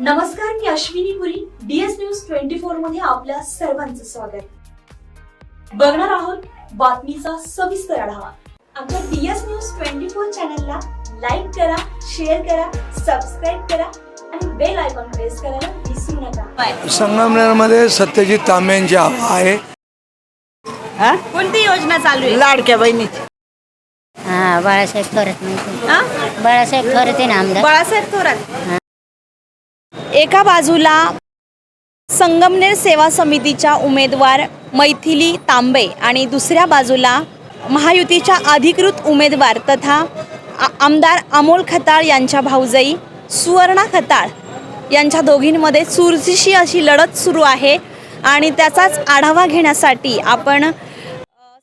नमस्कार, मी अश्विनी पुरी. DS news 24 मध्ये आपल्या सर्वांचं स्वागत. बघणार आहोत बातमीचा सविस्तर आढावा. आमच्या DS न्यूज 24 चॅनलला लाईक करा, शेअर करा, सबस्क्राईब करा आणि बेल आयकॉन प्रेस करायला विसरू नका. संगमनेरमध्ये सत्यजित तांबेंची हवा आहे. कोणती योजना चालू आहे? लाडक्या बहिणीची. बाळासाहेब थोरात माहिती. बाळासाहेब थोरात आहे ना आमदार. बाळासाहेब थोरात. एका बाजूला संगमनेर सेवा समितीच्या उमेदवार मैथिली तांबे आणि दुसऱ्या बाजूला महायुतीच्या अधिकृत उमेदवार तथा आमदार अमोल खताळ यांच्या भाऊजाई सुवर्णा खताळ यांच्या दोघींमध्ये चुरशीची अशी लढत सुरू आहे. आणि त्याचाच आढावा घेण्यासाठी आपण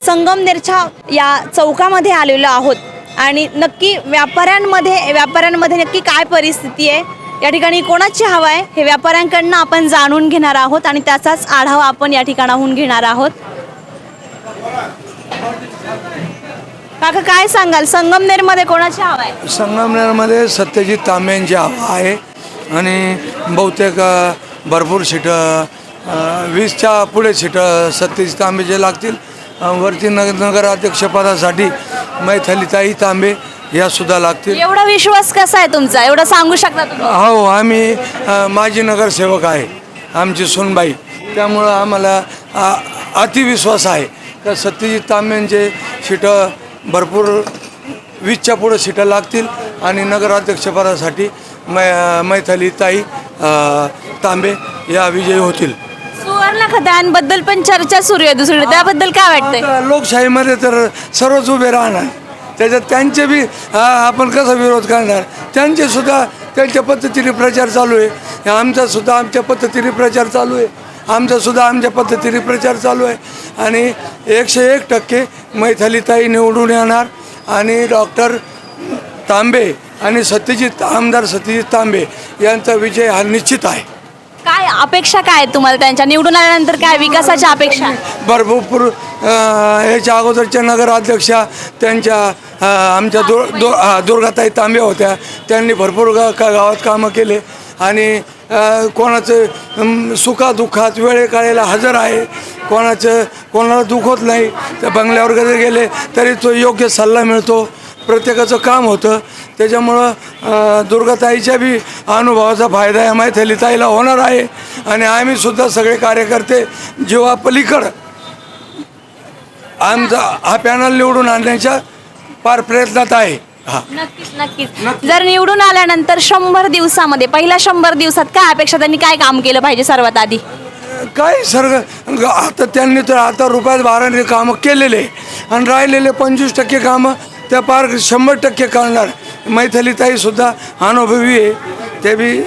संगमनेरच्या या चौकामध्ये आलेलो आहोत. आणि नक्की व्यापाऱ्यांमध्ये नक्की काय परिस्थिती आहे, या ठिकाणी कोणाची हवा आहे हे व्यापाऱ्यांकडनं आपण जाणून घेणार आहोत आणि त्याचाच आढावा आपण या ठिकाणाहून घेणार आहोत. काका, काय सांगाल, संगमनेरमध्ये कोणाची हवा आहे? संगमनेरमध्ये सत्यजित तांबेंची हवा आहे आणि बहुतेक भरपूर सीटं 20च्या पुढे सीटं सत्यजित तांबेचे लागतील. वरती नगराध्यक्षपदासाठी मैथिलीताई तांबे या सुद्धा लागतील. एवढा विश्वास कसा आहे तुमचा, एवढं सांगू शकता तुम्ही? हो, आम्ही माजी नगरसेवक आहे, आमची सुनबाई, त्यामुळं आम्हाला अतिविश्वास आहे का सत्यजित तांबेंचे सीटं भरपूर 20च्या पुढे सीटं लागतील आणि नगराध्यक्षपदासाठी मैथिलीताई तांबे या विजयी होतील. सुवर्ण खताळांबद्दल पण चर्चा सुरू आहे दुसरीकडे, त्याबद्दल काय वाटतंय? लोकशाहीमध्ये तर सर्वच उभे राहणार, त्याच्यात त्यांचे बी आपण कसा विरोध करणार. त्यांचे सुद्धा त्यांच्या पद्धतीने प्रचार चालू आहे, आमचासुद्धा आमच्या पद्धतीने प्रचार चालू आहे, आमचासुद्धा आमच्या पद्धतीने प्रचार चालू आहे. आणि 101% मैथिलीताई निवडून येणार आणि डॉक्टर तांबे आणि आमदार सत्यजित तांबे यांचा विजय हा निश्चित आहे. काय अपेक्षा काय आहेत तुम्हाला त्यांच्या निवडून आल्यानंतर? काय विकासाच्या अपेक्षा? भरपूर याच्या अगोदरच्या नगराध्यक्षा त्यांच्या आमच्या दुर्गाताई तांबे होत्या, त्यांनी भरपूर गावात कामं केले आणि कोणाचं सुखादुःखात वेळेकाळेला हजर आहे. कोणाला दुखत नाही, त्या बंगल्यावर कधी गेले तरी तो योग्य सल्ला मिळतो, प्रत्येकाचं काम होतं. त्याच्यामुळं दुर्गाताईच्या बी अनुभवाचा फायदा या मैथिलीताईला होणार आहे. आणि आम्हीसुद्धा सगळे कार्यकर्ते जीवापलीकडं आमचा हा पॅनल निवडून आणण्याच्या पार प्रयत्नात आहे. नक्कीच. जर निवडून आल्यानंतर 100 दिवसामध्ये, पहिल्या 100 दिवसात काय अपेक्षा, त्यांनी काय काम केलं पाहिजे सर्वात आधी? काय आता त्यांनी तर आता रुपयात 12 कामं केलेले आणि राहिलेले 25% कामं त्या पार 100% करणार. मैथिलीताईसुद्धा अनुभवी आहे, ते बी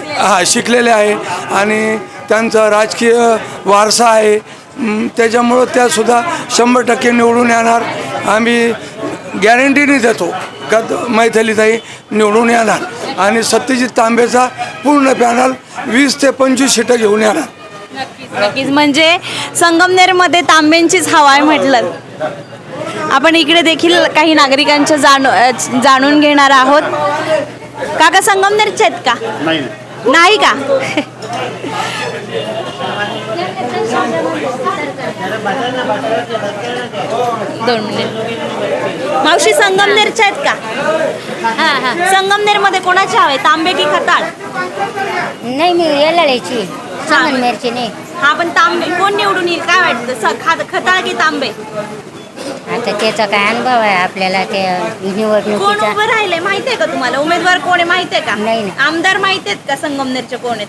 शिकलेले आहे आणि त्यांचा राजकीय वारसा आहे, त्याच्यामुळं त्यासुद्धा 100% निवडून येणार. आम्ही गॅरंटीने देतो का मैथिलीताई निवडून येणार आणि सत्यजित तांबेचा पूर्ण पॅनल 20 ते 25 सीटं घेऊन येणार. नक्कीच. म्हणजे संगमनेरमध्ये तांबेंचीच हवा आहे म्हटलं. आपण इकडे देखील काही नागरिकांच्या जाणून घेणार आहोत. काका, संगमनेरचे आहेत का? नाही का? दोन मिनिट. मावशी, संगमनेरच्या आहेत का? संगमनेरमध्ये कोणाची हवा आहे, तांबे की खताळ? नाही, मी येलाळ्याची, संगमनेरची नाही. हा, पण तांबे कोण निवडून येईल काय वाटतं, खताळ की तांबे? आता त्याचा काय अनुभव आहे आपल्याला, ते कोण निवडणुकीचा. उभं राहिलंय माहिती आहे का तुम्हाला? उमेदवार कोण आहे माहिती आहे का? नाही. आमदार माहिती आहेत का संगमनेरचे कोण आहेत?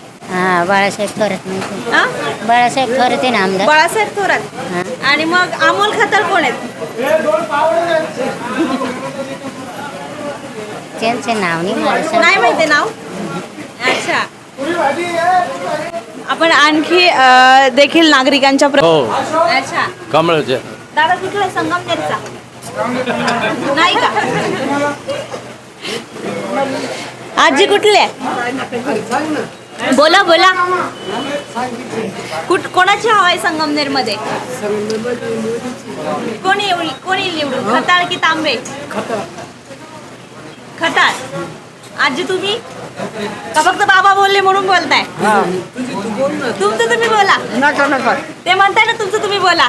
बाळासाहेब थोरात माहिती. बाळासाहेब थोरात आहे ना आमदार. बाळासाहेब थोरात. आणि मग अमोल खताळ कोण आहेत? त्यांचे नाव नाही माहिती नाव. अच्छा. आपण आणखी देखील नागरिकांच्या अच्छा. कमळाचे. दादा, कुठला आहे संगमनेरचा? नाही का? आजी कुठले आहे? बोला. कोणाची हवा आहे संगमनेरमध्ये? कोणी निवडून, खताळ की तांबे? खताळ. आजी, तुम्ही? का फक्त बाबा बोलले म्हणून बोलताय? तुमचं तुम्ही बोला. नका नका ते म्हणताय ना तुमचं तुम्ही बोला.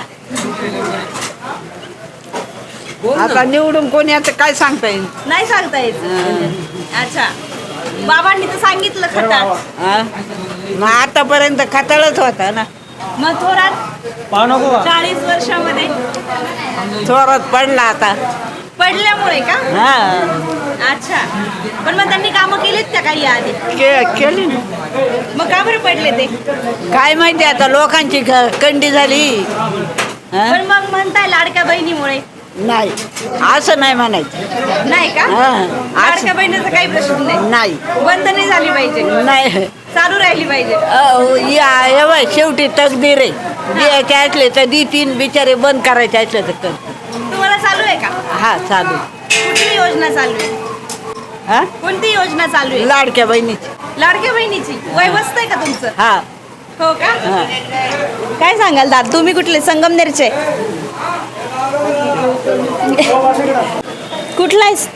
आता निवडून कोणी आता काय सांगता येईल. नाही सांगता येत. अच्छा, बाबांनी तर सांगितलं खताळ. हा? मग आतापर्यंत खताळच होता ना. मग थोरात 40 वर्षामध्ये थोरात पडला आता. पडल्यामुळे का? हा अच्छा, पण मग त्यांनी कामं केलीत त्या काही आधी? केली ना. मग का बरं पडले ते? काय माहिती आता लोकांची कंडी झाली. हा? पण मग म्हणताय लाडक्या बहिणीमुळे. नाही असं नाही म्हणायचं. नाही का? हा. लाडक्या बहिणीचा काही प्रश्न नाही. नाही बंद नाही झाली पाहिजे, नाही चालू राहिली पाहिजे. शेवटी तकदीर आहे. द्यायचे असले तर देतीन, बिचारे बंद करायचे असले तर कर. तुम्हाला चालू आहे का? हा चालू. कुठली योजना चालू आहे? हा कोणती योजना चालू आहे? लाडक्या बहिणीची. लाडक्या बहिणीची. वय बसतंय का तुमचं? हा हो का? हा. काय सांगाल दादा, तुम्ही कुठले? संगमनेरचे. कुठला आहेस?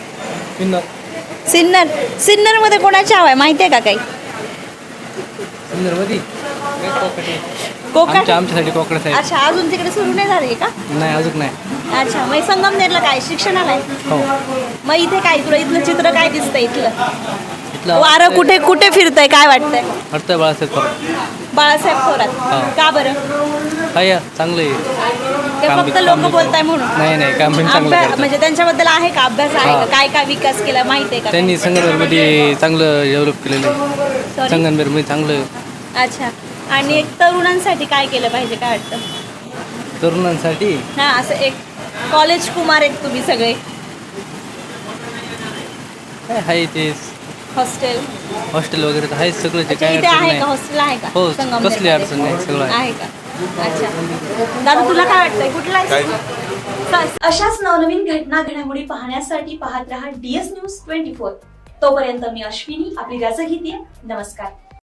सिन्नर. सिन्नर मध्ये कोणाची हवा आहे माहिती आहे का काही? कोकण. आमच्यासाठी कोकण साहेब. अच्छा, अजून तिकडे सुरू नाही झाली का? नाही अजून नाही. अच्छा, मग संगमनेरला काय शिक्षणाला आहे? हो. मग इथे काय तुला इथलं चित्र काय दिसतंय? इथलं इथलं वारं कुठे कुठे फिरतंय काय वाटतंय? वाटतंय बाळासाहेब थोरात. बाळासाहेब थोरात. हा. का बरं? काय चांगलं आहे. ते काम फक्त बी- लोक काम बी- बोलताय म्हणून? नाही नाही काम पण चांगलं अभ्यास करतात. म्हणजे त्यांच्याबद्दल आहे का अभ्यास आहे हा. का? काय काय विकास केला माहिती आहे का? त्यांनी संगमनेरमध्ये चांगलं डेव्हलप केलेलं आहे. Sorry? संगमनेरमध्ये चांगलं अच्छा, आणि एक तरुणांसाठी काय केलं पाहिजे काय वाटतं? तरुणांसाठी हा, असं एक कॉलेज कुमार आहेत तुम्ही सगळे. काय आहे ते हॉस्टेल. हॉस्टेल वगैरे तर आहे सगळं ते अच्छा, काय इथे अडचण आहे नाही. का? हॉस्टेल आहे का? हो, संगमनेरमध्ये? कसली अडचण नाही, सगळं आहे. आहे का? अच्छा, दादा तुला काय वाटतंय? कुठला आहेस? अशाच नवनवीन घटना घडामोडी पाहण्यासाठी पाहत रहा DS News 24. तोपर्यंत मी अश्विनी आपली रजा घेते. नमस्कार.